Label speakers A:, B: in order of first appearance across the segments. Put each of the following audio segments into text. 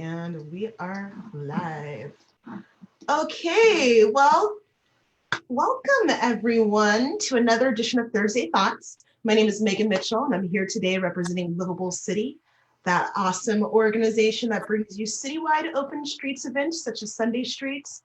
A: And we are live. Okay, well, welcome everyone to another edition of Thursday Thoughts. My name is Megan Mitchell, and I'm here today representing Livable City, that awesome organization that brings you citywide open streets events such as Sunday Streets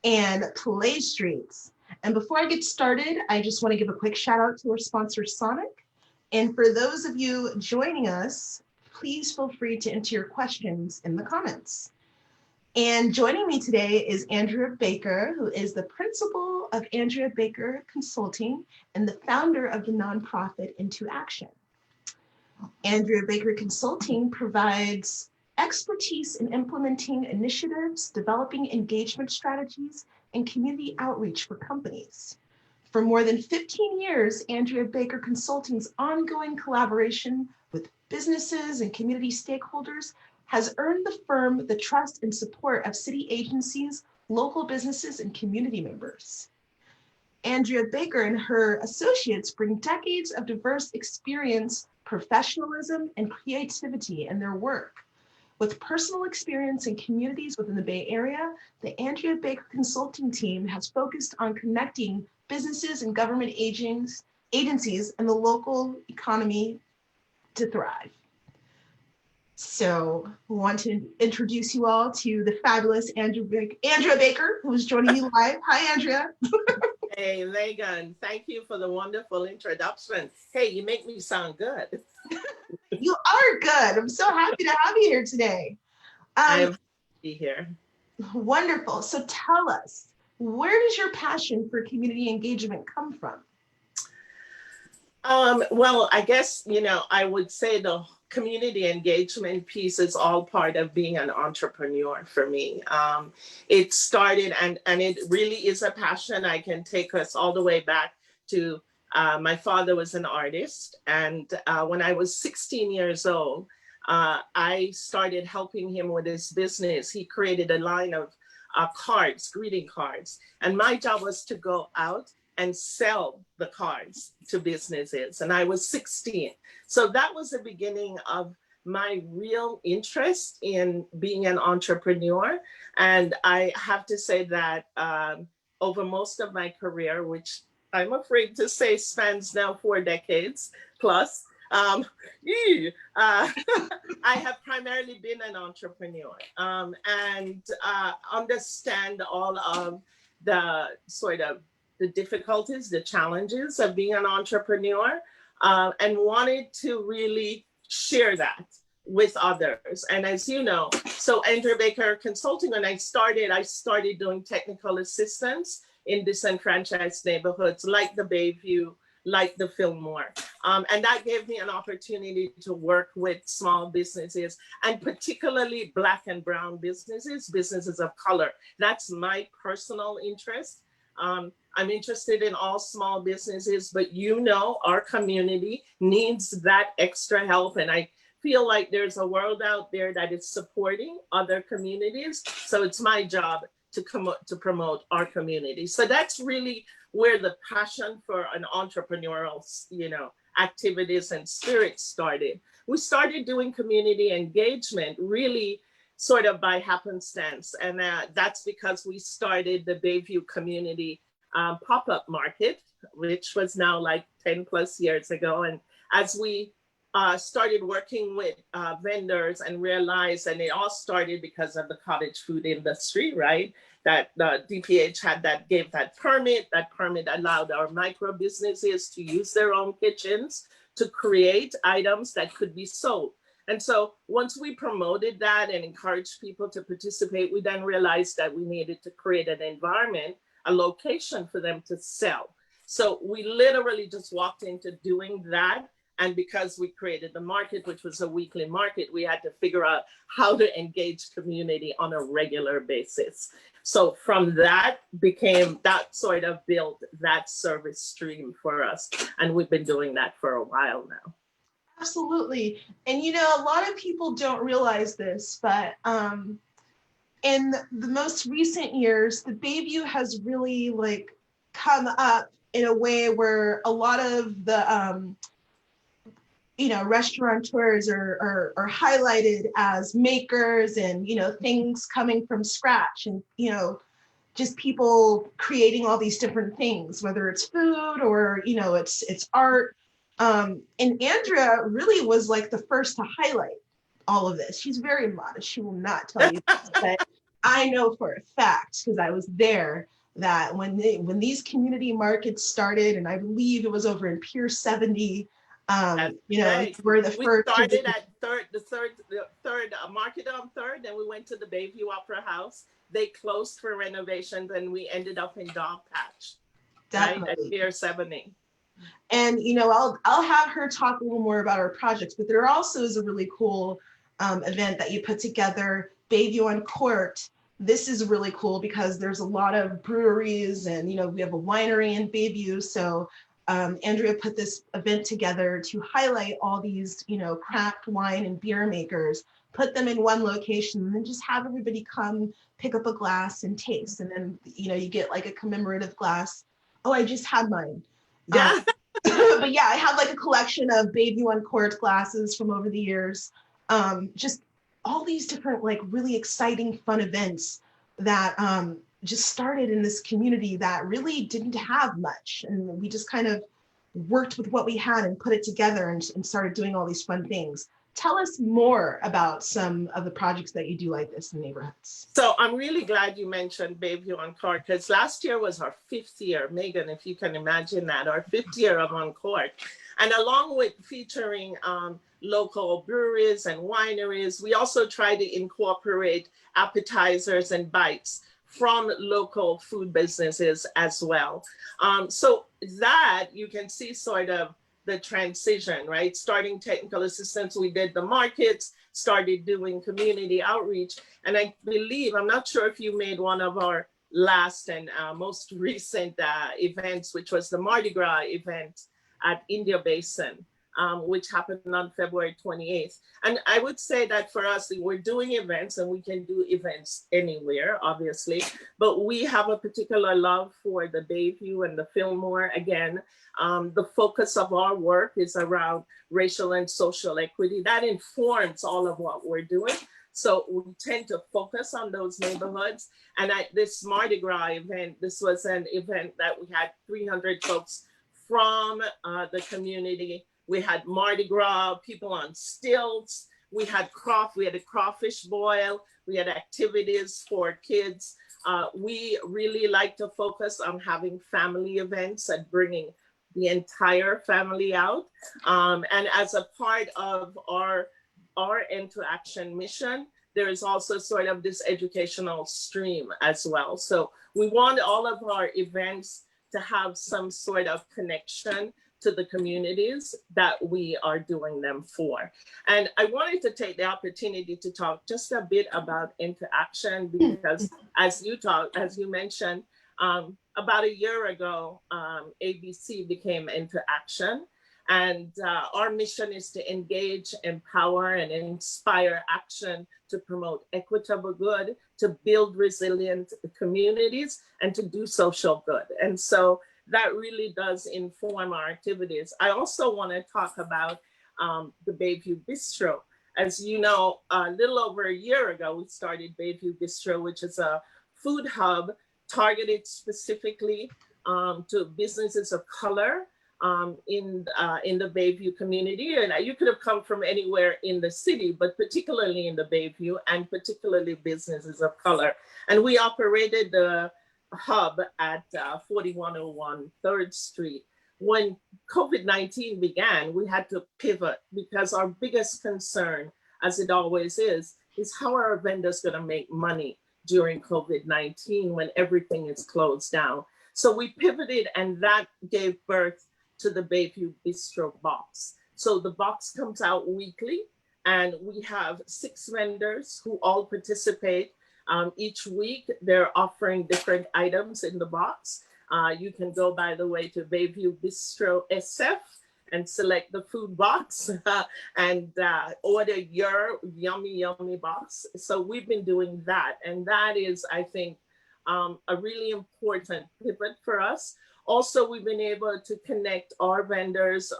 A: and Play Streets. And before I get started, I just want to give a quick shout out to our sponsor, Sonic. And for those of you joining us, please feel free to enter your questions in the comments. And joining me today is Andrea Baker, who is the principal of Andrea Baker Consulting and the founder of the nonprofit Into Action. Andrea Baker Consulting provides expertise in implementing initiatives, developing engagement strategies, and community outreach for companies. For more than 15 years, Andrea Baker Consulting's ongoing collaboration with businesses and community stakeholders has earned the firm the trust and support of city agencies, local businesses, and community members. Andrea Baker and her associates bring decades of diverse experience, professionalism, and creativity in their work. With personal experience in communities within the Bay Area, the Andrea Baker Consulting team has focused on connecting businesses and government agencies and the local economy to thrive. So we want to introduce you all to the fabulous Andrea Baker, who is joining me live. Hi, Andrea.
B: Hey, Megan, thank you for the wonderful introduction. Hey, you make me sound good.
A: You are good. I'm so happy to have you here today.
B: I am happy to be here.
A: Wonderful. So tell us, where does your passion for community engagement come from?
B: Well, I guess, I would say the community engagement piece is all part of being an entrepreneur for me. It started, and it really is a passion. I can take us all the way back to my father was an artist. And when I was 16 years old, I started helping him with his business. He created a line of cards, greeting cards. And my job was to go out and sell the cards to businesses. And I was 16. So that was the beginning of my real interest in being an entrepreneur. And I have to say that over most of my career, which I'm afraid to say spans now 4 decades plus, I have primarily been an entrepreneur and understand all of the sort of the difficulties, the challenges of being an entrepreneur, and wanted to really share that with others. And as you know, so Andrea Baker Consulting, when I started doing technical assistance in disenfranchised neighborhoods like the Bayview, like the Fillmore. And that gave me an opportunity to work with small businesses, and particularly Black and brown businesses of color. That's my personal interest. I'm interested in all small businesses, but our community needs that extra help. And I feel like there's a world out there that is supporting other communities. So it's my job to promote our community. So that's really where the passion for an entrepreneurial, activities and spirit started. We started doing community engagement really sort of by happenstance. And that's because we started the Bayview Community pop-up market, which was now like 10 plus years ago. And as we started working with vendors and realized, and it all started because of the cottage food industry, right? That the DPH gave that permit allowed our micro businesses to use their own kitchens to create items that could be sold. And so once we promoted that and encouraged people to participate, we then realized that we needed to create an environment, a location for them to sell. So we literally just walked into doing that. And because we created the market, which was a weekly market, we had to figure out how to engage community on a regular basis. So from that sort of built that service stream for us. And we've been doing that for a while now.
A: Absolutely. And a lot of people don't realize this, but in the most recent years, the Bayview has really come up in a way where a lot of the restaurateurs are highlighted as makers and, things coming from scratch and, just people creating all these different things, whether it's food or, it's art. And Andrea really was like the first to highlight all of this. She's very modest. She will not tell you this, but I know for a fact, because I was there, that when these community markets started, and I believe it was over in Pier 70,
B: That's right.
A: we're the
B: We
A: first to
B: started
A: really.
B: at the third market on Third, then we went to the Bayview Opera House. They closed for renovations, and we ended up in Dog Patch, right at
A: Definitely.
B: Pier 70.
A: And I'll have her talk a little more about our projects, but there also is a really cool event that you put together, Bayview on Court. This is really cool because there's a lot of breweries, and we have a winery in Bayview. So Andrea put this event together to highlight all these craft wine and beer makers, put them in one location, and then just have everybody come pick up a glass and taste, and then you get like a commemorative glass. Oh, I just had mine. Um,
B: Yeah.
A: but yeah, I have like a collection of Bayview on Court glasses from over the years. Just all these different like really exciting, fun events that just started in this community that really didn't have much, and we just kind of worked with what we had and put it together and started doing all these fun things. Tell us more about some of the projects that you do like this in neighborhoods.
B: So I'm really glad you mentioned Bayview on Court, because last year was our fifth year, Megan, if you can imagine that, our fifth year of On Court. And along with featuring local breweries and wineries, we also try to incorporate appetizers and bites from local food businesses as well. So that you can see sort of the transition, right? Starting technical assistance, we did the markets, started doing community outreach. And I believe, I'm not sure if you made one of our last and most recent events, which was the Mardi Gras event at India Basin, which happened on February 28th. And I would say that for us, we're doing events, and we can do events anywhere, obviously, but we have a particular love for the Bayview and the Fillmore. Again, the focus of our work is around racial and social equity. That informs all of what we're doing. So we tend to focus on those neighborhoods. And at this Mardi Gras event, this was an event that we had 300 folks from the community. We had Mardi Gras, people on stilts. We had a crawfish boil. We had activities for kids. We really like to focus on having family events and bringing the entire family out. And as a part of our Into Action mission, there is also sort of this educational stream as well. So we want all of our events to have some sort of connection to the communities that we are doing them for. And I wanted to take the opportunity to talk just a bit about Into Action, because as you mentioned, about a year ago, ABC became Into Action. And our mission is to engage, empower, and inspire action to promote equitable good, to build resilient communities, and to do social good. And so that really does inform our activities. I also want to talk about the Bayview Bistro. As you know, a little over a year ago, we started Bayview Bistro, which is a food hub targeted specifically to businesses of color in the Bayview community. And you could have come from anywhere in the city, but particularly in the Bayview, and particularly businesses of color. And we operated the hub at 4101 3rd Street. When COVID-19 began, we had to pivot, because our biggest concern, as it always is how are our vendors going to make money during COVID-19 when everything is closed down? So we pivoted, and that gave birth to the Bayview Bistro box. So the box comes out weekly, and we have 6 vendors who all participate. Each week, they're offering different items in the box. You can go, by the way, to Bayview Bistro SF and select the food box and order your yummy, yummy box. So we've been doing that. And that is, I think, a really important pivot for us. Also, we've been able to connect our vendors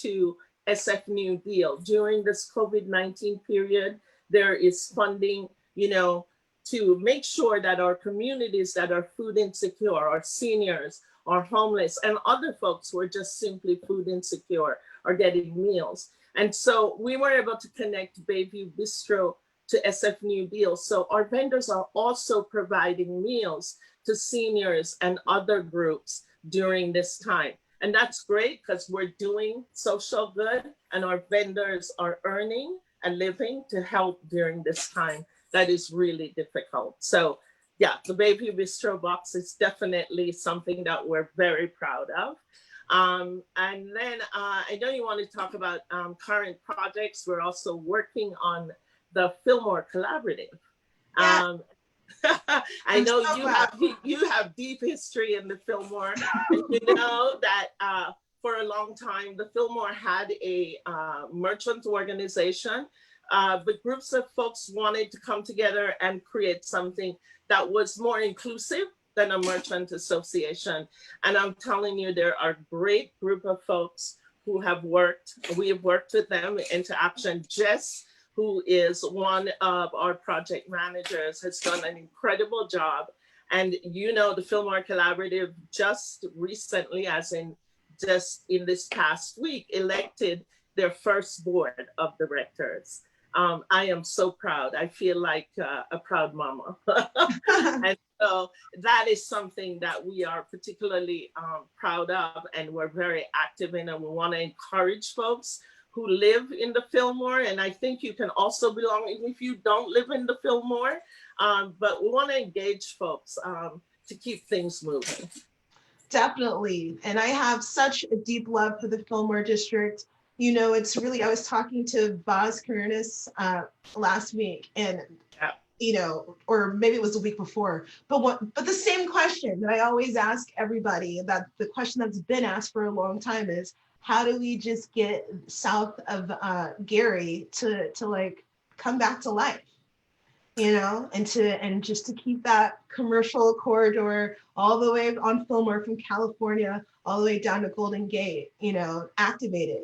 B: to SF New Deal. During this COVID-19 period, there is funding, you know, to make sure that our communities that are food insecure, our seniors, our homeless, and other folks who are just simply food insecure are getting meals. And so we were able to connect Bayview Bistro to SF New Deal. So our vendors are also providing meals to seniors and other groups during this time. And that's great because we're doing social good and our vendors are earning a living to help during this time that is really difficult. So yeah, the Bayview Bistro Box is definitely something that we're very proud of. And then I know you want to talk about current projects. We're also working on the Fillmore Collaborative.
A: Yeah,
B: I
A: I'm
B: know
A: so glad.
B: you have deep history in the Fillmore, and you know that for a long time the Fillmore had a merchant organization, but groups of folks wanted to come together and create something that was more inclusive than a merchant association. And I'm telling you, there are a great group of folks who have worked. We have worked with them into action. Jess, who is one of our project managers, has done an incredible job. And you know, the Fillmore Collaborative just recently, as in just in this past week, elected their first board of directors. I am so proud. I feel like a proud mama. And so that is something that we are particularly proud of, and we're very active in, and we want to encourage folks who live in the Fillmore. And I think you can also belong even if you don't live in the Fillmore, but we want to engage folks to keep things moving.
A: Definitely. And I have such a deep love for the Fillmore district. You know, it's really, I was talking to Vaz Karnas last week, and
B: Yeah.
A: you know, or maybe it was the week before, but the same question that I always ask everybody, that the question that's been asked for a long time is, how do we just get south of Gary to like come back to life? You know, and just to keep that commercial corridor all the way on Fillmore from California all the way down to Golden Gate, you know, activated.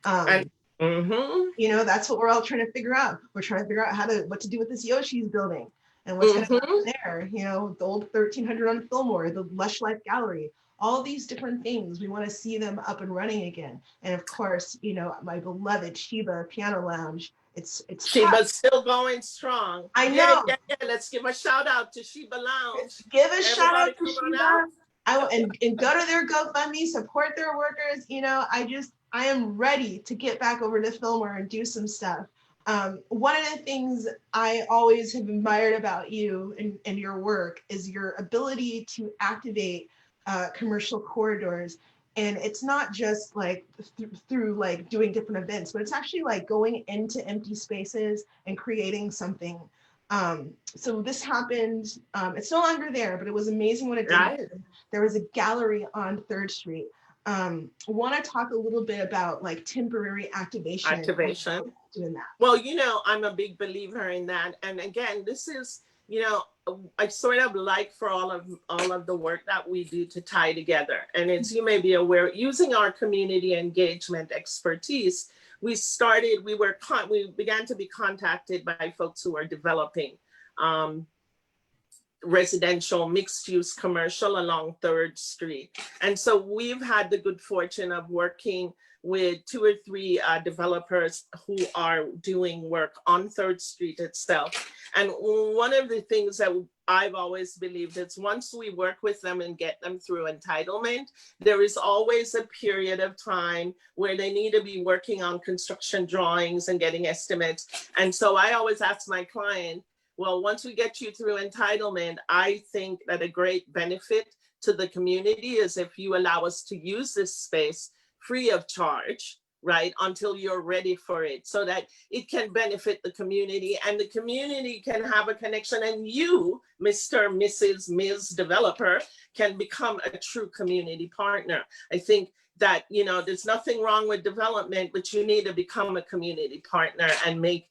B: And mm-hmm.
A: You know, that's what we're all trying to figure out. We're trying to figure out what to do with this Yoshi's building and what's going to happen there. You know, the old 1300 on Fillmore, the Lush Life Gallery, all these different things. We want to see them up and running again. And of course, you know, my beloved Sheba Piano Lounge. It's
B: Sheba's still going strong.
A: I know.
B: Yeah. Let's give a shout out to Sheba Lounge.
A: Give a shout out to
B: come on
A: Sheba.
B: out.
A: And go to their GoFundMe, support their workers. You know, I am ready to get back over to Fillmore and do some stuff. One of the things I always have admired about you and your work is your ability to activate commercial corridors. And it's not just like through like doing different events, but it's actually like going into empty spaces and creating something. So this happened, it's no longer there, but it was amazing when it did.
B: Right.
A: There was a gallery on 3rd Street. Want to talk a little bit about like temporary activation. Doing that.
B: Well, you know, I'm a big believer in that. And again, this is, you know, I sort of like for all of the work that we do to tie together. And as you may be aware, using our community engagement expertise, we began to be contacted by folks who are developing residential mixed use commercial along 3rd Street. And so we've had the good fortune of working with 2 or 3 developers who are doing work on 3rd Street itself. And one of the things that I've always believed is once we work with them and get them through entitlement, there is always a period of time where they need to be working on construction drawings and getting estimates. And so I always ask my client, well, once we get you through entitlement, I think that a great benefit to the community is if you allow us to use this space free of charge, right, until you're ready for it, so that it can benefit the community and the community can have a connection, and you, Mr., Mrs., Ms. Developer, can become a true community partner. I think that, you know, there's nothing wrong with development, but you need to become a community partner and make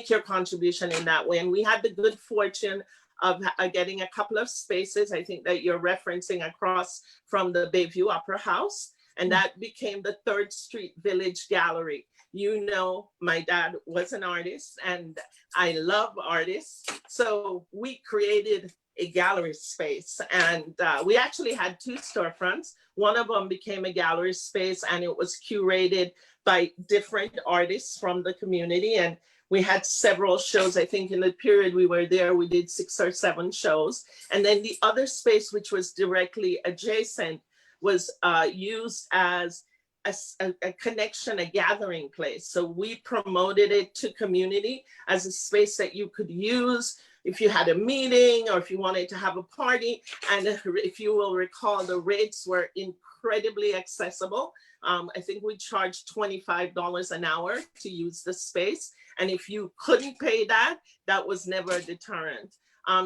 B: your contribution in that way. And we had the good fortune of getting a couple of spaces, I think that you're referencing, across from the Bayview Opera House. and that became the Third Street Village Gallery. You know, my dad was an artist and I love artists. So we created a gallery space, and we actually had two storefronts. One of them became a gallery space, and it was curated by different artists from the community. And we had several shows. I think in the period we were there, we did 6 or 7 shows. And then the other space, which was directly adjacent, was used as a connection, a gathering place. So we promoted it to community as a space that you could use if you had a meeting or if you wanted to have a party. And if you will recall, the rates were incredibly accessible. I think we charged $25 an hour to use the space. And if you couldn't pay that, that was never a deterrent.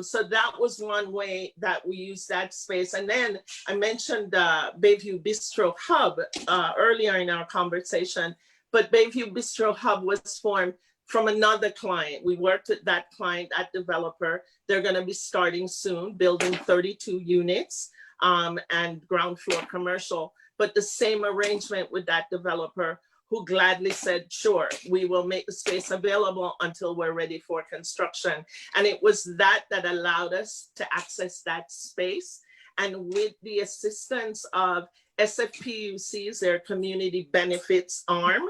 B: So that was one way that we used that space. And then I mentioned Bayview Bistro Hub earlier in our conversation, but Bayview Bistro Hub was formed from another client. We worked with that client, that developer. They're going to be starting soon, building 32 units and ground floor commercial. But the same arrangement with that developer, who gladly said, sure, we will make the space available until we're ready for construction. And it was that that allowed us to access that space. And with the assistance of SFPUC's, their community benefits arm,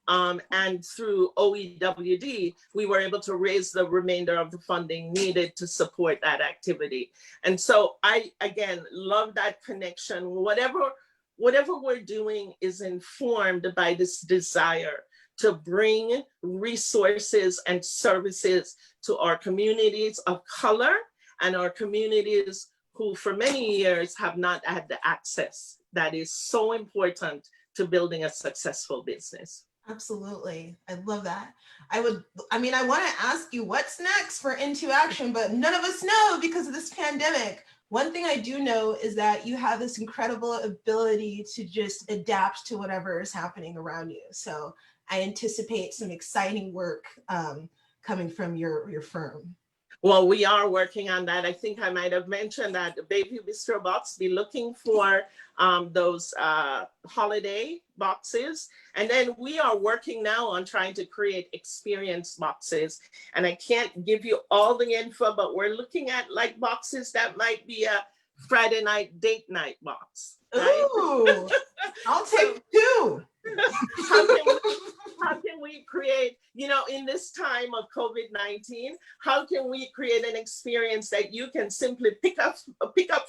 B: and through OEWD, we were able to raise the remainder of the funding needed to support that activity. And so I, again, love that connection. Whatever we're doing is informed by this desire to bring resources and services to our communities of color and our communities who for many years have not had the access that is so important to building a successful business.
A: Absolutely. I love that. I want to ask you what's next for Into Action, but none of us know because of this pandemic. One thing I do know is that you have this incredible ability to just adapt to whatever is happening around you. So I anticipate some exciting work coming from your firm.
B: Well, we are working on that. I think I might have mentioned that the Bayview Bistro Box, be looking for those holiday boxes. And then we are working now on trying to create experience boxes. And I can't give you all the info, but we're looking at like boxes that might be a Friday night date night box. Right?
A: Ooh, I'll take 2.
B: How can we create, in this time of COVID-19, how can we create an experience that you can simply pick up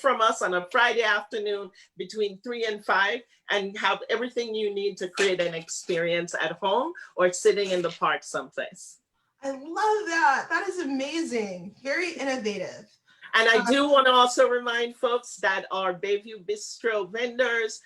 B: from us on a Friday afternoon between 3 and 5 and have everything you need to create an experience at home or sitting in the park someplace?
A: I love that. That is amazing. Very innovative.
B: And I do want to also remind folks that our Bayview Bistro vendors,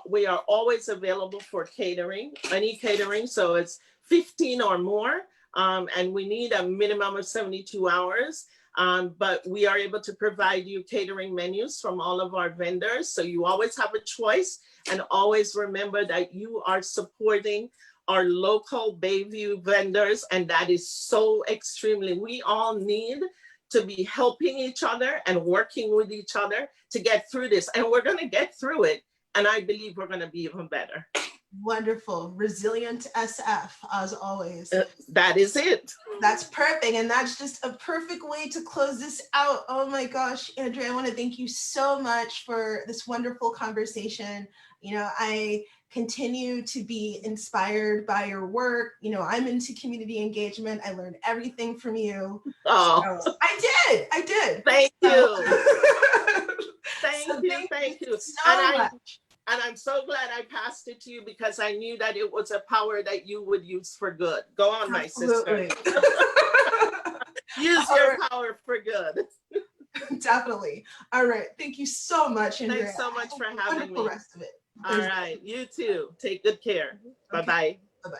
B: we are always available for catering, any catering. So it's 15 or more, and we need a minimum of 72 hours. But we are able to provide you catering menus from all of our vendors. So you always have a choice, and always remember that you are supporting our local Bayview vendors. And that is so extremely, we all need to be helping each other and working with each other to get through this. And we're going to get through it. And I believe we're going to be even better.
A: Wonderful. Resilient SF, as always.
B: That is it.
A: That's perfect. And that's just a perfect way to close this out. Oh my gosh, Andrea, I want to thank you so much for this wonderful conversation. I continue to be inspired by your work. I'm into community engagement. I learned everything from you.
B: Oh,
A: so I did.
B: Thank you. Thank you
A: so much.
B: And I'm so glad I passed it to you because I knew that it was a power that you would use for good. Go on,
A: Absolutely.
B: my sister. Use your power for good.
A: Definitely. All right. Thank you so much, Andrea.
B: Thanks so much for having me.
A: Rest of it.
B: All right. You too. Take good care. Bye-bye.
A: Bye-bye.